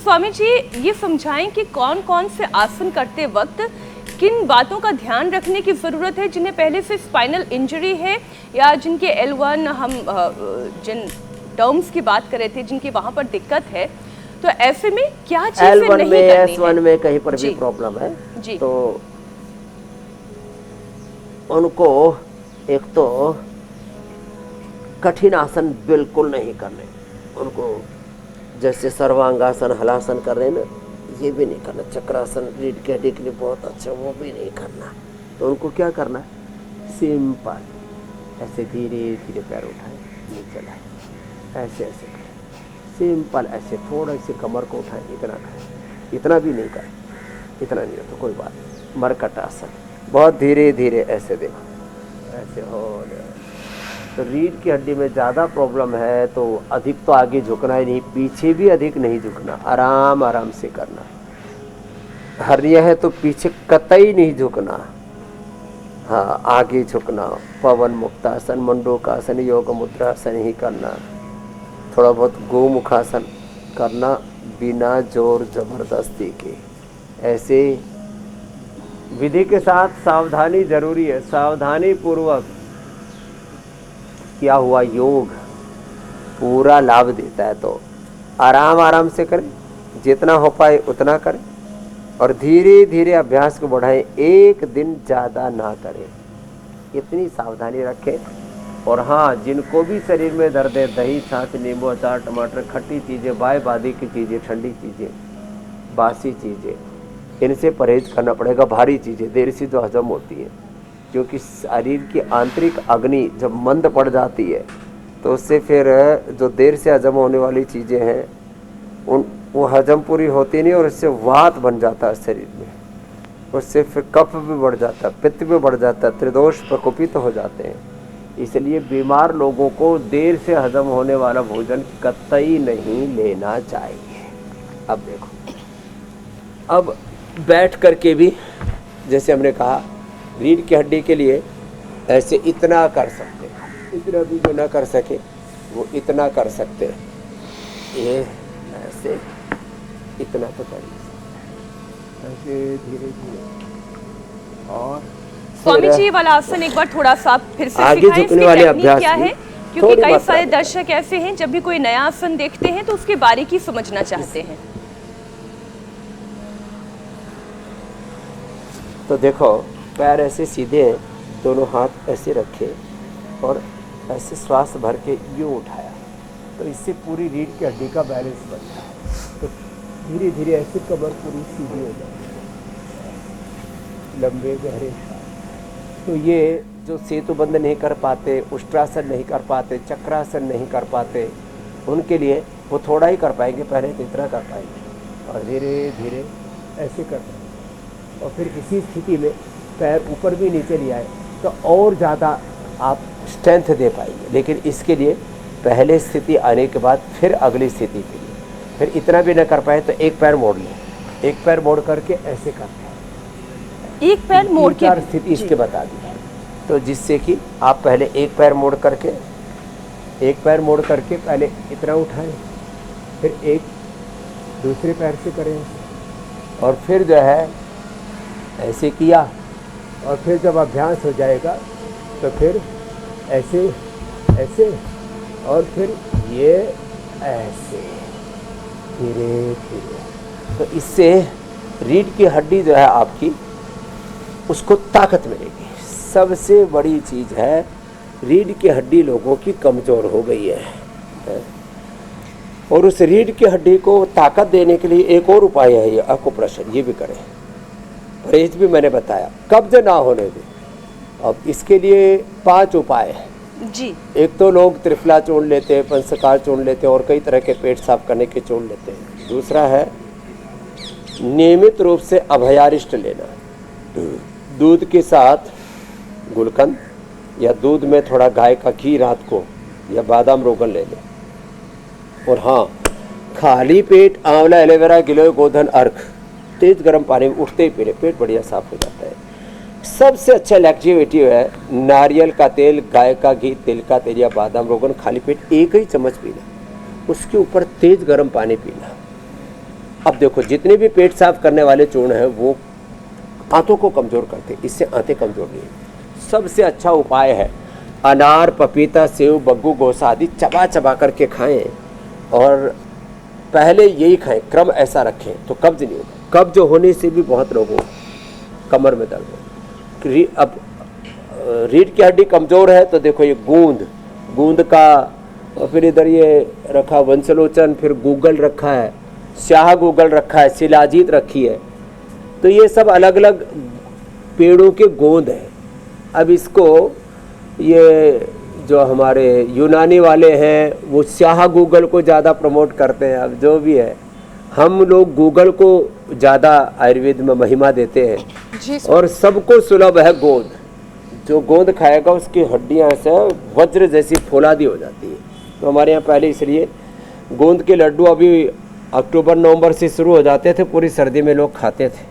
स्वामी जी ये समझाएं कि कौन कौन से आसन करते वक्त किन बातों का ध्यान रखने की ज़रूरत है, जिन्हें पहले से स्पाइनल इंजरी है या जिनके L1 हम जिन टर्म्स की बात कर रहे थे जिनकी वहाँ पर दिक्कत है, तो ऐसे में क्या चीज़ें नहीं करनी है? S1 में कहीं पर भी प्रॉब्लम है जी। तो उनको एक तो कठिन आसन बिल्कुल नहीं करने, उनको जैसे सर्वांगासन हलासन कर रहे हैं ना, ये भी नहीं करना। चक्रासन रीढ़ की हड्डी के लिए बहुत अच्छा, वो भी नहीं करना। तो उनको क्या करना है, सिंपल ऐसे धीरे धीरे पैर उठाए, नीचे लाए, ऐसे ऐसे करें, सिंपल ऐसे थोड़ा से कमर को उठाएं, इतना करें, इतना भी नहीं करें, इतना नहीं हो तो कोई बात नहीं। मरकट आसन बहुत धीरे धीरे ऐसे देखो, ऐसे हो तो रीढ़ की हड्डी में ज़्यादा प्रॉब्लम है तो अधिक तो आगे झुकना ही नहीं, पीछे भी अधिक नहीं झुकना, आराम आराम से करना। हर्निया है तो पीछे कतई नहीं झुकना, हाँ आगे झुकना। पवन मुक्तासन, मंडूकासन, योग मुद्रासन ही करना। थोड़ा बहुत गोमुखासन करना बिना जोर जबरदस्ती के, ऐसे विधि के साथ सावधानी जरूरी है। सावधानी पूर्वक किया हुआ योग पूरा लाभ देता है। तो आराम आराम से करें, जितना हो पाए उतना करें और धीरे धीरे अभ्यास को बढ़ाएं। एक दिन ज़्यादा ना करें, इतनी सावधानी रखें। और हाँ, जिनको भी शरीर में दर्द है, दही छाछ नींबू अचार टमाटर खट्टी चीज़ें, बाय बादी की चीज़ें, ठंडी चीज़ें, बासी चीज़ें, इनसे परहेज करना पड़ेगा। भारी चीज़ें देर से जो हजम होती है, क्योंकि शरीर की आंतरिक अग्नि जब मंद पड़ जाती है तो उससे फिर जो देर से हजम होने वाली चीज़ें हैं वो हजम पूरी होती नहीं और इससे वात बन जाता है शरीर में, उससे फिर कफ भी बढ़ जाता है, पित्त भी बढ़ जाता है, त्रिदोष प्रकोपित हो जाते हैं। इसलिए बीमार लोगों को देर से हजम होने वाला भोजन कतई नहीं लेना चाहिए। अब देखो, अब बैठ करके भी जैसे हमने कहा रीढ़ की हड्डी के लिए ऐसे इतना कर सकते हैं, इतना भी जो ना कर सके वो इतना कर सकते हैं, ये ऐसे इतना तो कर ऐसे धीरे धीरे। और स्वामी जी ये वाला आसन एक बार थोड़ा सा फिर से आगे सिखाएं, झुकने वाले अभ्यास क्या है, क्योंकि कई सारे दर्शक ऐसे हैं जब भी कोई नया आसन देखते हैं तो उसकी बारीकी समझना चाहते हैं। तो देखो, पैर ऐसे सीधे हैं, दोनों हाथ ऐसे रखे और ऐसे श्वास भर के यूँ उठाया, तो इससे पूरी रीढ़ की हड्डी का बैलेंस बनता है। तो धीरे धीरे ऐसे कमर पूरी सीधी हो जाती है, लंबे गहरे श्वास। तो ये जो सेतुबंध नहीं कर पाते, उष्ट्रासन नहीं कर पाते, चक्रासन नहीं कर पाते, उनके लिए वो थोड़ा ही कर पाएंगे, पहले तो इतना कर पाएंगे और धीरे धीरे ऐसे कर पाएंगे। और फिर इसी स्थिति में पैर ऊपर भी नीचे नहीं आए तो और ज़्यादा आप स्ट्रेंथ दे पाएंगे। लेकिन इसके लिए पहले स्थिति आने के बाद फिर अगली स्थिति के लिए फिर इतना भी न कर पाए तो एक पैर मोड़ लें, एक पैर मोड़ करके ऐसे करते हैं, एक पैर मोड़ के स्थिति इसके बता दी। तो जिससे कि आप पहले एक पैर मोड़ करके पहले इतना उठाएं, फिर एक दूसरे पैर से करें और फिर जो है ऐसे किया और फिर जब अभ्यास हो जाएगा तो फिर ऐसे ऐसे और फिर ये ऐसे धीरे धीरे। तो इससे रीढ़ की हड्डी जो है आपकी उसको ताकत मिलेगी। सबसे बड़ी चीज़ है रीढ़ की हड्डी लोगों की कमज़ोर हो गई है और उस रीढ़ की हड्डी को ताकत देने के लिए एक और उपाय है, ये अकुप्रेशर, ये भी करें। परहेज भी मैंने बताया, कब्ज ना होने दें। अब इसके लिए 5 उपाय हैं जी। एक तो लोग त्रिफला चूर्ण लेते हैं, पंचकार चूर्ण लेते हैं और कई तरह के पेट साफ करने के चूर्ण लेते हैं। दूसरा है नियमित रूप से अभयारिष्ट लेना, दूध के साथ गुलकंद या दूध में थोड़ा गाय का घी रात को या बादाम रोगन ले लें। और हाँ, खाली पेट आंवला एलोवेरा गिलोय गोधन अर्क तेज गर्म पानी में उठते ही पी ले, पेट बढ़िया साफ हो जाता है। सबसे अच्छा लैक्टिवेटिव है नारियल का तेल, गाय का घी, तिल का तेल या बादाम रोगन खाली पेट 1 ही चम्मच पीना, उसके ऊपर तेज गर्म पानी पीना। अब देखो जितने भी पेट साफ करने वाले चूर्ण हैं वो आंतों को कमज़ोर करते, इससे आंतें कमज़ोर नहीं होती। सबसे अच्छा उपाय है अनार, पपीता, सेव, बग्गू, गोसा आदि चबा चबा करके खाएं और पहले यही खाएं, क्रम ऐसा रखें तो कब्ज नहीं होगा। कब्ज होने से भी बहुत लोगों को कमर में दर्द होता। अब रीढ़ की हड्डी कमज़ोर है तो देखो ये गूंद का, और फिर इधर ये रखा वंशलोचन, फिर गूगल रखा है, स्याह गूगल रखा है, शिलाजीत रखी है, तो ये सब अलग अलग पेड़ों के गोंद हैं। अब इसको ये जो हमारे यूनानी वाले हैं वो स्याह गूगल को ज़्यादा प्रमोट करते हैं। अब जो भी है, हम लोग गूगल को ज़्यादा आयुर्वेद में महिमा देते हैं और सबको सुलभ है गोंद। जो गोंद खाएगा उसकी हड्डियाँ ऐसे वज्र जैसी फौलादी हो जाती है। तो हमारे यहाँ पहले इसलिए गोंद के लड्डू अभी अक्टूबर नवंबर से शुरू हो जाते थे, पूरी सर्दी में लोग खाते थे।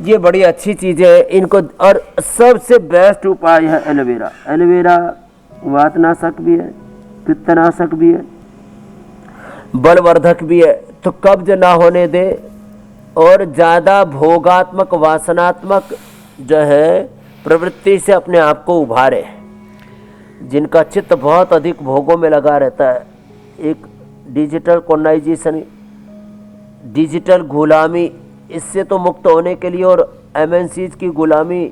ये बड़ी अच्छी चीज़ है इनको। और सबसे बेस्ट उपाय है एलोवेरा। एलोवेरा वातनाशक भी है, पित्तनाशक भी है, बलवर्धक भी है। तो कब्ज ना होने दे और ज़्यादा भोगात्मक वासनात्मक जो है प्रवृत्ति से अपने आप को उभारे। जिनका चित्त बहुत अधिक भोगों में लगा रहता है, एक डिजिटल कॉर्नाइजेशन, डिजिटल गुलामी, इससे तो मुक्त होने के लिए, और एमएनसीज की गुलामी,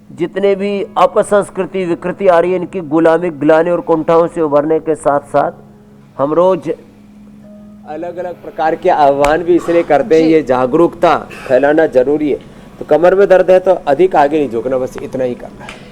जितने भी अपसंस्कृति विकृति आ रही है इनकी गुलामी, ग्लानि और कुंठाओं से उभरने के साथ साथ हम रोज अलग अलग प्रकार के आह्वान भी इसलिए करते हैं। ये जागरूकता फैलाना जरूरी है। तो कमर में दर्द है तो अधिक आगे नहीं झुकना, बस इतना ही करना है।